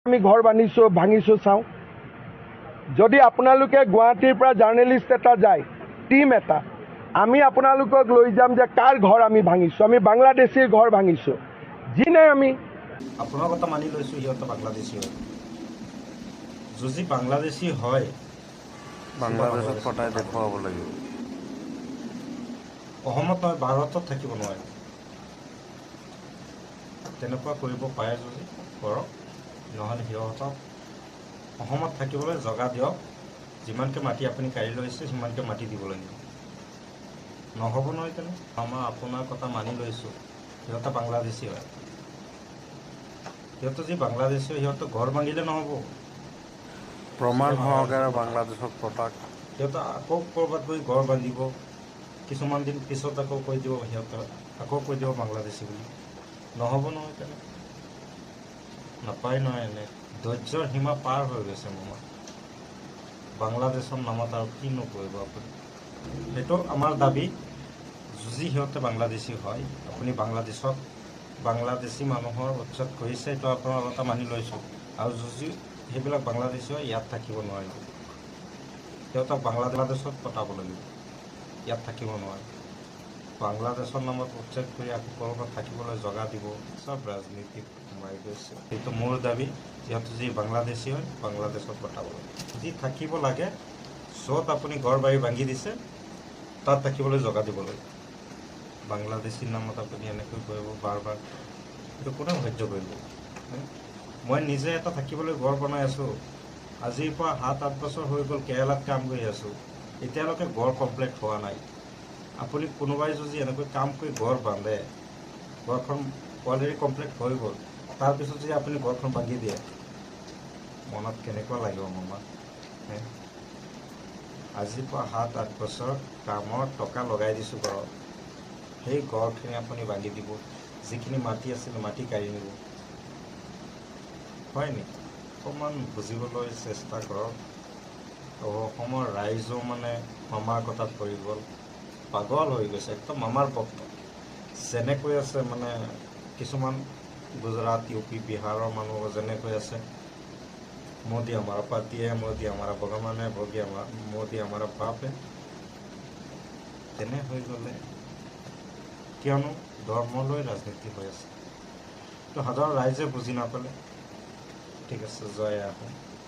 আমি ঘৰ ভাঙিছোঁ চাওঁ। যদি আপোনালোকে গুৱাহাটীৰ পৰা জাৰ্নেলিষ্ট এটা যায়, টিম এটা, আমি আপোনালোকক লৈ যাম যে কাৰ ঘৰ আমি ভাঙিছোঁ। আমি বাংলাদেশীৰ ঘৰ ভাঙিছোঁ। যি নাই আমি আপোনাৰ কথা মানি লৈছোঁ, সিহঁতে বাংলাদেশী হয়। যদি বাংলাদেশী হয়, বাংলাদেশত পঠাই দেখুৱাব লাগিব। অসমত নহয়, ভাৰতত থাকিব নোৱাৰে। তেনেকুৱা কৰিব পাৰে যদি কৰক, নহ'লে সিহঁতক অসমত থাকিবলৈ জগা দিয়ক। যিমানকৈ মাটি আপুনি কাঢ়ি লৈছে সিমানকৈ মাটি দিব লাগিব। নহ'ব নহয় কেনে আপোনাৰ কথা মানি লৈছোঁ, সিহঁতে বাংলাদেশী হয়। সিহঁতে যি বাংলাদেশী হয়, সিহঁতে ঘৰ ভাঙিলে নহ'ব। প্ৰমাণ সহকাৰে বাংলাদেশত পঠাক। সিহঁতে আকৌ ক'ৰবাত গৈ ঘৰ বান্ধিব, কিছুমান দিন পিছত আকৌ কৈ দিব, সিহঁতে আকৌ কৈ দিব বাংলাদেশী বুলি। নহ'ব নহয় কেনে নাপায় নহয়। এনে ধৈৰ্যৰ সীমা পাৰ হৈ গৈছে মামা। বাংলাদেশৰ নামত আৰু কি নকৰিব আপুনি। সেইটো আমাৰ দাবী। যদি সিহঁতে বাংলাদেশী হয়, আপুনি বাংলাদেশী মানুহৰ উচ্ছেদ কৰিছে, এইটো আপোনাৰ কথা মানি লৈছোঁ। আৰু যদি সেইবিলাক বাংলাদেশী হয়, ইয়াত থাকিব নোৱাৰিব। সিহঁতক বাংলাদেশত পঠাব লাগিব, ইয়াত থাকিব নোৱাৰে। বাংলাদেশৰ নামত উচ্ছেদ কৰি আকৌ ক'ৰবাত থাকিবলৈ জগা দিব, চব ৰাজনীতিত সোমাই গৈছে। সেইটো মোৰ দাবী, সিহঁতে যি বাংলাদেশী হয়, বাংলাদেশত পঠাব লাগে। যি থাকিব লাগে, য'ত আপুনি ঘৰ বাৰী ভাঙি দিছে, তাত থাকিবলৈ জগা দিব লাগে। বাংলাদেশীৰ নামত আপুনি এনেকৈ কৰিব বাৰ বাৰ, এইটো কোনে সহ্য কৰিব। মই নিজে এটা থাকিবলৈ ঘৰ বনাই আছোঁ। আজিৰ পৰা 7-8 বছৰ হৈ গ'ল, কেৰেলাত কাম কৰি আছোঁ। এতিয়ালৈকে ঘৰ কমপ্লিট হোৱা নাই। আপুনি কোনোবাই যদি এনেকৈ কাম কৰি ঘৰ বান্ধে, ঘৰখন অলৰেডি কমপ্লিট হৈ গ'ল, তাৰপিছত যদি আপুনি ঘৰখন ভাঙি দিয়ে, মনত কেনেকুৱা লাগিব মামা। আজিৰ পৰা 7-8 বছৰ কামৰ টকা লগাই দিছোঁ ঘৰত, সেই ঘৰখিনি আপুনি ভাঙি দিব। যিখিনি মাটি আছিল, মাটি কাঢ়ি নিব, হয় নেকি? অকণমান বুজিবলৈ চেষ্টা কৰক। অসমৰ ৰাইজো মামাৰ কথাত পৰি গ'ল, পাগল হৈ গৈছে, একদম মামাৰ ভক্ত। যেনেকৈ আছে কিছুমান গুজৰাট, ইউ পি, বিহাৰৰ মানুহ যেনেকৈ আছে, মোদী আমাৰা পাতি হে, মোদী আমাৰা ভগৱান হে, মোদী আমাৰা বাপ হে, তেনে হৈ গ'লে, কিয়নো ধৰ্মলৈ ৰাজনীতি হৈ আছে। তো সাধাৰণ ৰাইজে বুজি নাপালে। ঠিক আছে, জয় আহোম।